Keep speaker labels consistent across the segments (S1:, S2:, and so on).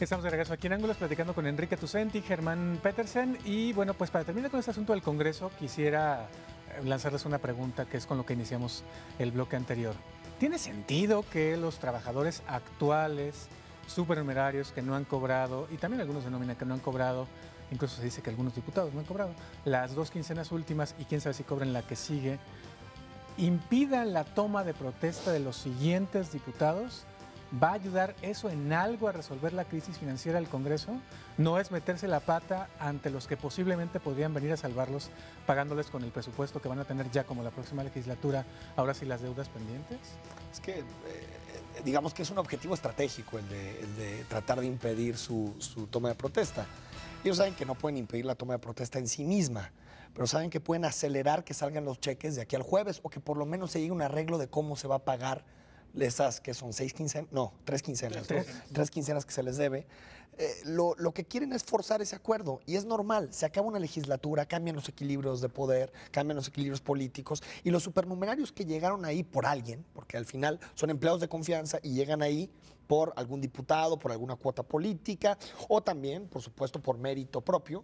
S1: Estamos de regreso aquí en Ángulos platicando con Enrique Tucenti, Germán Petersen y bueno, pues para terminar con este asunto del Congreso quisiera lanzarles una pregunta que es con lo que iniciamos el bloque anterior. ¿Tiene sentido que los trabajadores actuales, supernumerarios que no han cobrado, y también algunos de nómina que no han cobrado, incluso se dice que algunos diputados no han cobrado, las 2 quincenas últimas y quién sabe si cobran la que sigue, impidan la toma de protesta de los siguientes diputados? ¿Va a ayudar eso en algo a resolver la crisis financiera del Congreso? ¿No es meterse la pata ante los que posiblemente podrían venir a salvarlos pagándoles con el presupuesto que van a tener ya como la próxima legislatura, ahora sí las deudas pendientes?
S2: Es que digamos que es un objetivo estratégico el de tratar de impedir su toma de protesta. Ellos saben que no pueden impedir la toma de protesta en sí misma, pero saben que pueden acelerar que salgan los cheques de aquí al jueves o que por lo menos se llegue a un arreglo de cómo se va a pagar esas que son 6 quincenas, no, 3 quincenas, tres quincenas que se les debe. Lo que quieren es forzar ese acuerdo y es normal, se acaba una legislatura, cambian los equilibrios de poder, cambian los equilibrios políticos y los supernumerarios que llegaron ahí por alguien, porque al final son empleados de confianza y llegan ahí por algún diputado, por alguna cuota política o también, por supuesto, por mérito propio,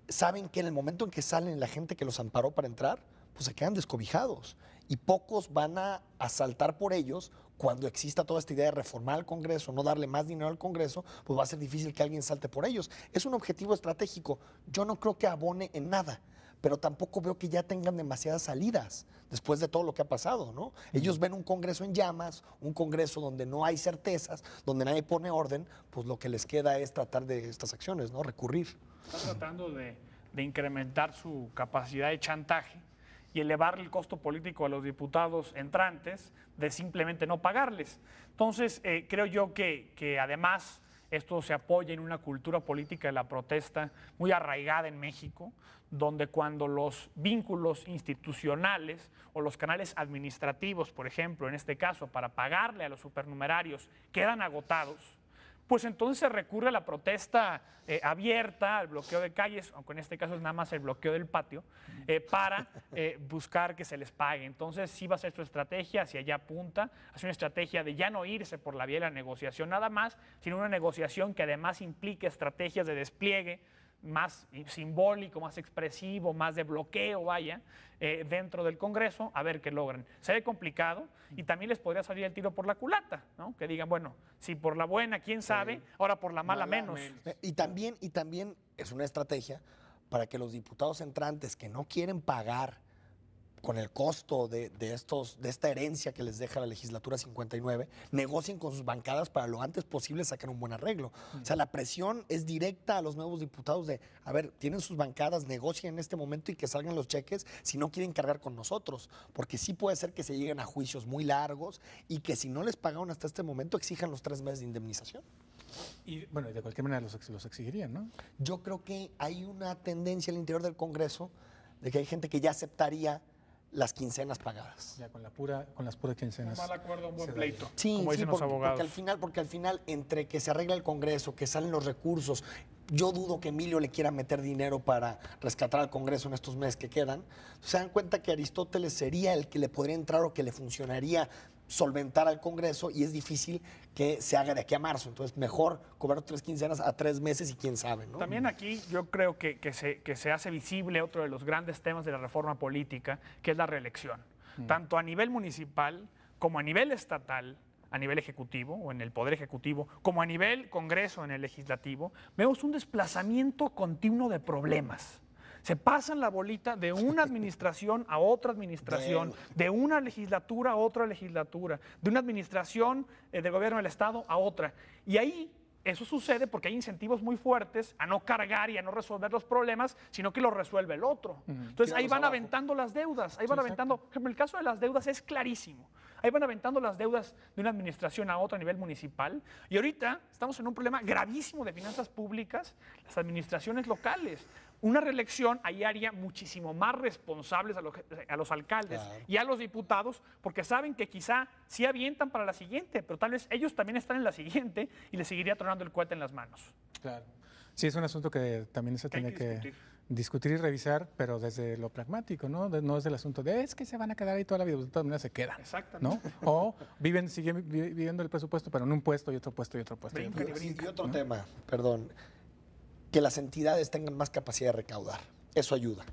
S2: saben que en el momento en que salen la gente que los amparó para entrar, pues se quedan descobijados y pocos van a saltar por ellos. Cuando exista toda esta idea de reformar al Congreso, no darle más dinero al Congreso, pues va a ser difícil que alguien salte por ellos. Es un objetivo estratégico. Yo no creo que abone en nada, pero tampoco veo que ya tengan demasiadas salidas después de todo lo que ha pasado, ¿no? Ellos ven un Congreso en llamas, un Congreso donde no hay certezas, donde nadie pone orden, pues lo que les queda es tratar de estas acciones, ¿no? Recurrir.
S3: Están tratando de incrementar su capacidad de chantaje y elevar el costo político a los diputados entrantes de simplemente no pagarles. Entonces, creo yo que además esto se apoya en una cultura política de la protesta muy arraigada en México, donde cuando los vínculos institucionales o los canales administrativos, por ejemplo, en este caso, para pagarle a los supernumerarios, quedan agotados, pues entonces se recurre a la protesta abierta, al bloqueo de calles, aunque en este caso es nada más el bloqueo del patio, para buscar que se les pague. Entonces sí va a ser su estrategia, hacia allá apunta, es una estrategia de ya no irse por la vía de la negociación nada más, sino una negociación que además implique estrategias de despliegue más simbólico, más expresivo, más de bloqueo, vaya, dentro del Congreso, a ver qué logran. Se ve complicado y también les podría salir el tiro por la culata, ¿no? Que digan, bueno, si por la buena, quién sabe, ahora por la mala menos.
S2: Y también es una estrategia para que los diputados entrantes que no quieren pagar con el costo de esta herencia que les deja la legislatura 59, negocien con sus bancadas para lo antes posible sacar un buen arreglo. O sea, la presión es directa a los nuevos diputados de, a ver, tienen sus bancadas, negocien en este momento y que salgan los cheques si no quieren cargar con nosotros, porque sí puede ser que se lleguen a juicios muy largos y que si no les pagaron hasta este momento exijan los 3 meses de indemnización.
S1: Y bueno, de cualquier manera los exigirían, ¿no?
S2: Yo creo que hay una tendencia al interior del Congreso de que hay gente que ya aceptaría las quincenas pagadas.
S1: Ya con las puras quincenas.
S3: Un mal acuerdo, un buen pleito,
S2: sí,
S3: como dicen los abogados.
S2: Porque al final, entre que se arregla el Congreso, que salen los recursos, yo dudo que Emilio le quiera meter dinero para rescatar al Congreso en estos meses que quedan. Se dan cuenta que Aristóteles sería el que le podría entrar o que le funcionaría solventar al Congreso y es difícil que se haga de aquí a marzo. Entonces, mejor cobrar 3 quincenas a 3 meses y quién sabe, ¿no?
S3: También aquí yo creo que se hace visible otro de los grandes temas de la reforma política, que es la reelección. Tanto a nivel municipal como a nivel estatal, a nivel ejecutivo o en el Poder Ejecutivo, como a nivel Congreso en el Legislativo, vemos un desplazamiento continuo de problemas. Se pasan la bolita de una administración a otra administración, de una legislatura a otra legislatura, de una administración del gobierno del Estado a otra. Y ahí eso sucede porque hay incentivos muy fuertes a no cargar y a no resolver los problemas, sino que los resuelve el otro. Entonces ahí van aventando las deudas, ahí van aventando, por ejemplo, el caso de las deudas es clarísimo. Ahí van aventando las deudas de una administración a otra a nivel municipal. Y ahorita estamos en un problema gravísimo de finanzas públicas, las administraciones locales. Una reelección ahí haría muchísimo más responsables a los alcaldes y a los diputados, porque saben que quizá sí avientan para la siguiente, pero tal vez ellos también están en la siguiente y les seguiría tronando el cohete en las manos.
S1: Claro. Sí, es un asunto que también se tiene que discutir y revisar, pero desde lo pragmático, ¿no? No es el asunto de es que se van a quedar ahí toda la vida, de todas maneras se quedan.
S3: Exactamente.
S1: ¿No? O siguen viviendo el presupuesto, pero en un puesto y otro puesto y otro puesto.
S3: Brincan y brincan.
S2: Y otro tema, perdón, que las entidades tengan más capacidad de recaudar. Eso ayuda.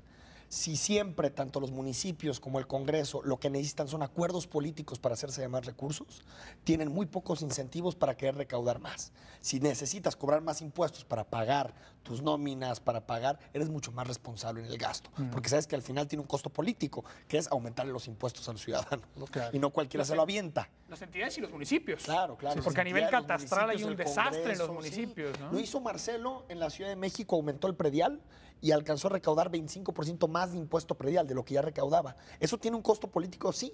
S2: Si siempre, tanto los municipios como el Congreso, lo que necesitan son acuerdos políticos para hacerse de más recursos, tienen muy pocos incentivos para querer recaudar más. Si necesitas cobrar más impuestos para pagar tus nóminas, para pagar, eres mucho más responsable en el gasto, porque sabes que al final tiene un costo político, que es aumentarle los impuestos a los ciudadanos, ¿no?
S1: Claro.
S2: Y no cualquiera se lo avienta.
S3: Las entidades y los municipios.
S2: Claro, claro.
S3: Sí, porque a nivel
S2: Los
S3: catastral hay
S2: municipios,
S3: un
S2: el
S3: desastre en los
S2: Congreso,
S3: municipios,
S2: sí.
S3: ¿no?
S2: Lo hizo Marcelo en la Ciudad de México, aumentó el predial y alcanzó a recaudar 25% más de impuesto predial de lo que ya recaudaba. Eso tiene un costo político, sí,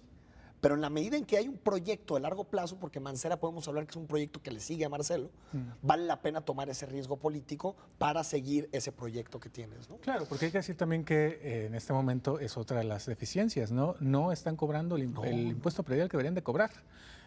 S2: pero en la medida en que hay un proyecto de largo plazo, porque Mancera podemos hablar que es un proyecto que le sigue a Marcelo, vale la pena tomar ese riesgo político para seguir ese proyecto que tienes, ¿no?
S1: Claro, porque hay que decir también que en este momento es otra de las deficiencias, ¿no? No están cobrando el impuesto predial que deberían de cobrar.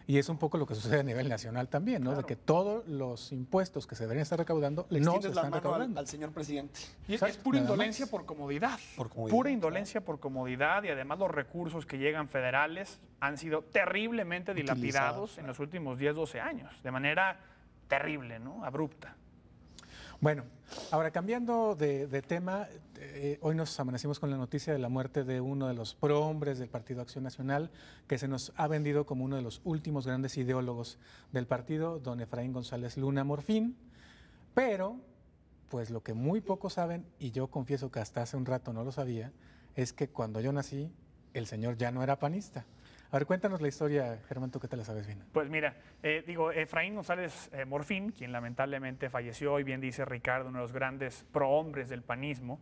S1: Y es un poco lo que sucede a nivel nacional también, ¿no?
S3: Claro.
S1: De que todos los impuestos que se deberían estar recaudando
S2: Le
S1: no se
S2: extiendes la
S1: están
S2: mano
S1: recaudando.
S2: al señor presidente.
S3: Y es
S1: Exacto,
S3: pura
S1: nada
S3: indolencia
S1: más.
S3: por comodidad.
S2: Por comodidad,
S3: Pura indolencia por comodidad y además los recursos que llegan federales han sido terriblemente dilapidados en los últimos 10, 12 años, de manera terrible, ¿no? Abrupta.
S1: Bueno, ahora cambiando de tema, hoy nos amanecimos con la noticia de la muerte de uno de los prohombres del Partido Acción Nacional, que se nos ha vendido como uno de los últimos grandes ideólogos del partido, don Efraín González Luna Morfín, pero pues lo que muy pocos saben, y yo confieso que hasta hace un rato no lo sabía, es que cuando yo nací, el señor ya no era panista. A ver, cuéntanos la historia, Germán, tú que te la sabes bien.
S3: Pues mira, Efraín González Morfín, quien lamentablemente falleció, y bien dice Ricardo, uno de los grandes prohombres del panismo,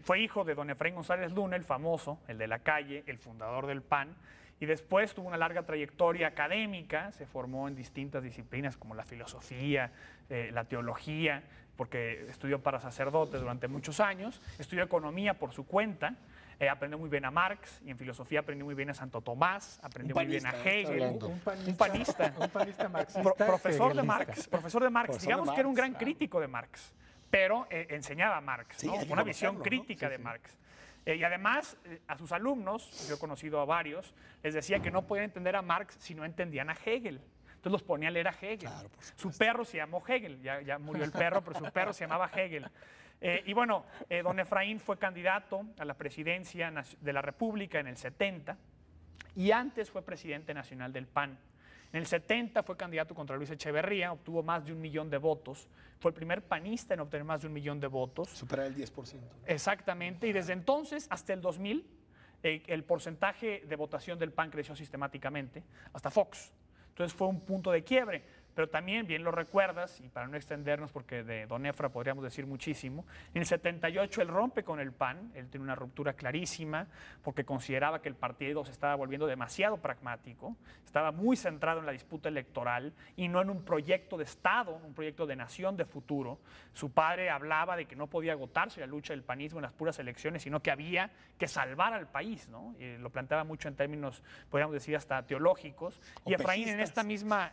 S3: fue hijo de don Efraín González Luna, el famoso, el de la calle, el fundador del PAN, y después tuvo una larga trayectoria académica, se formó en distintas disciplinas como la filosofía, la teología, porque estudió para sacerdotes durante muchos años, estudió economía por su cuenta. Aprendió muy bien a Marx y en filosofía aprendió muy bien a Santo Tomás, aprendió muy bien a Hegel. Un panista.
S1: Un panista marxista.
S3: Profesor de
S1: hegelista.
S3: Marx. Profesor de Marx.
S2: Profesor
S3: Digamos
S2: de
S3: que era un
S2: Marx,
S3: gran
S2: claro.
S3: crítico de Marx, pero enseñaba a Marx,
S2: Sí,
S3: ¿no?
S2: hay que
S3: Una visión
S2: conocerlo, ¿no?
S3: crítica de Marx. Y además, a sus alumnos, yo he conocido a varios, les decía que no podían entender a Marx si no entendían a Hegel. Entonces los ponía a leer a Hegel.
S2: Claro, por
S3: Su perro se llamó Hegel, ya murió el perro, pero su perro se llamaba Hegel. Y bueno, don Efraín fue candidato a la presidencia de la República en el 70 y antes fue presidente nacional del PAN. En el 70 fue candidato contra Luis Echeverría, obtuvo más de 1 millón de votos. Fue el primer panista en obtener más de 1 millón de votos.
S2: Superar el 10%.
S3: Exactamente, y desde entonces hasta el 2000 el porcentaje de votación del PAN creció sistemáticamente, hasta Fox. Entonces fue un punto de quiebre, pero también, bien lo recuerdas, y para no extendernos porque de don Efra podríamos decir muchísimo, en el 78 él rompe con el PAN, él tiene una ruptura clarísima porque consideraba que el partido se estaba volviendo demasiado pragmático, estaba muy centrado en la disputa electoral y no en un proyecto de Estado, un proyecto de nación de futuro. Su padre hablaba de que no podía agotarse la lucha del panismo en las puras elecciones, sino que había que salvar al país, ¿no? Y lo planteaba mucho en términos, podríamos decir, hasta teológicos.
S2: O
S3: Y Efraín en esta misma,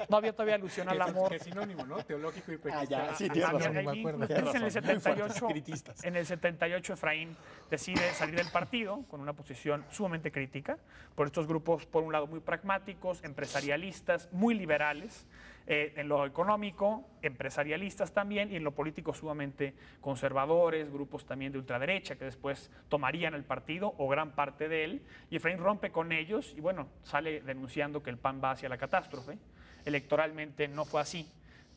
S3: no había todavía alusión al amor.
S1: Que es sinónimo, ¿no? Teológico y
S2: Ah, ya, sí,
S1: Ah,
S2: tienes
S1: no
S2: razón.
S1: me
S3: Ahí,
S1: acuerdo.
S3: entonces, en el
S2: Muy fuertes
S3: 78,
S2: espiritistas.
S3: en el 78 Efraín decide salir del partido con una posición sumamente crítica por estos grupos, por un lado, muy pragmáticos, empresarialistas, muy liberales, en lo económico, empresarialistas también, y en lo político sumamente conservadores, grupos también de ultraderecha que después tomarían el partido o gran parte de él, y Efraín rompe con ellos y bueno, sale denunciando que el PAN va hacia la catástrofe. Electoralmente no fue así,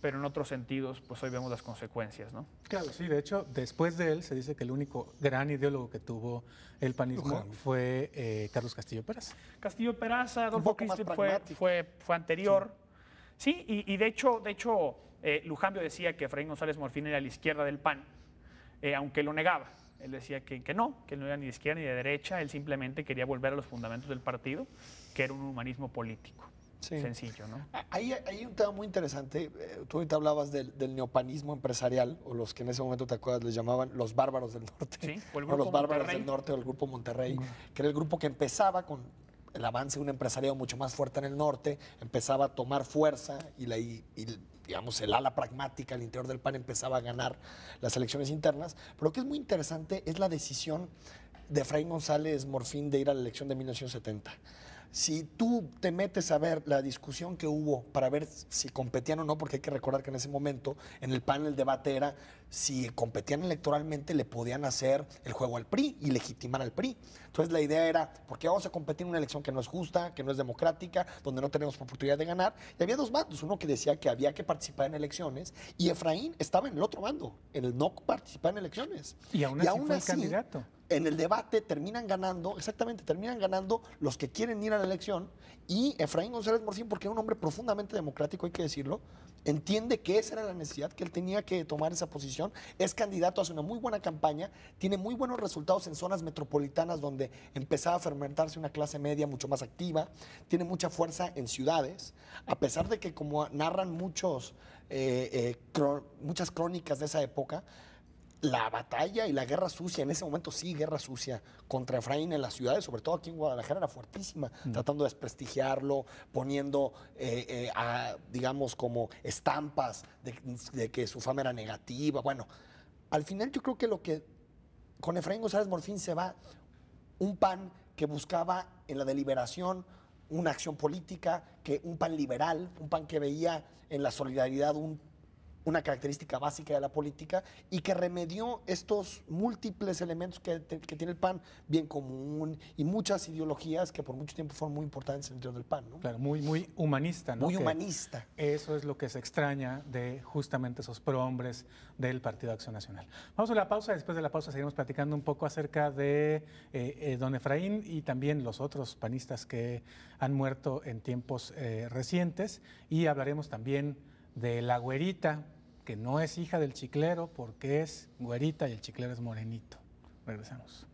S3: pero en otros sentidos, pues hoy vemos las consecuencias, ¿no?
S1: Claro, sí, de hecho, después de él se dice que el único gran ideólogo que tuvo el panismo
S2: Luján.
S1: fue Carlos Castillo Peraza.
S3: Castillo Peraza, Adolfo
S2: poco más
S3: Christie
S2: pragmático.
S3: fue anterior. Sí, y de hecho Lujambio decía que Efraín González Morfín era a la izquierda del PAN, aunque lo negaba. Él decía que no era ni de izquierda ni de derecha, él simplemente quería volver a los fundamentos del partido, que era un humanismo político.
S2: Sí.
S3: Sencillo, ¿no?
S2: Ahí hay un tema muy interesante. Tú ahorita hablabas del neopanismo empresarial, o los que en ese momento, te acuerdas, les llamaban los bárbaros del norte.
S3: Sí, o el
S2: O
S3: Grupo
S2: los bárbaros
S3: Monterrey.
S2: del norte o el grupo Monterrey, que era el grupo que empezaba con el avance de un empresariado mucho más fuerte en el norte, empezaba a tomar fuerza y digamos, el ala pragmática al interior del PAN empezaba a ganar las elecciones internas. Pero lo que es muy interesante es la decisión de Efraín González Morfín de ir a la elección de 1970. Si tú te metes a ver la discusión que hubo para ver si competían o no, porque hay que recordar que en ese momento en el PAN el debate era si competían electoralmente le podían hacer el juego al PRI y legitimar al PRI. Entonces la idea era, ¿por qué vamos a competir en una elección que no es justa, que no es democrática, donde no tenemos oportunidad de ganar? Y había dos bandos, uno que decía que había que participar en elecciones y Efraín estaba en el otro bando, en el no participar en elecciones.
S1: Y aún así fue el candidato.
S2: En el debate terminan ganando, exactamente, terminan ganando los que quieren ir a la elección y Efraín González Morfín, porque era un hombre profundamente democrático, hay que decirlo, entiende que esa era la necesidad, que él tenía que tomar esa posición, es candidato, hace una muy buena campaña, tiene muy buenos resultados en zonas metropolitanas donde empezaba a fermentarse una clase media mucho más activa, tiene mucha fuerza en ciudades, a pesar de que como narran muchas crónicas de esa época, la batalla y la guerra sucia, en ese momento sí, guerra sucia contra Efraín en las ciudades, sobre todo aquí en Guadalajara, era fuertísima, tratando de desprestigiarlo, poniendo, digamos, como estampas de que su fama era negativa. Bueno, al final yo creo que con Efraín González Morfín se va un PAN que buscaba en la deliberación una acción política, un PAN liberal, un PAN que veía en la solidaridad una característica básica de la política y que remedió estos múltiples elementos que tiene el PAN, bien común y muchas ideologías que por mucho tiempo fueron muy importantes en el interior del PAN, ¿no?
S1: Claro, muy humanista, ¿no?
S2: Muy humanista.
S1: Eso es lo que se extraña de justamente esos prohombres del Partido Acción Nacional. Vamos a la pausa, después de la pausa seguiremos platicando un poco acerca de don Efraín y también los otros panistas que han muerto en tiempos recientes y hablaremos también de la güerita, que no es hija del chiclero porque es güerita y el chiclero es morenito. Regresamos.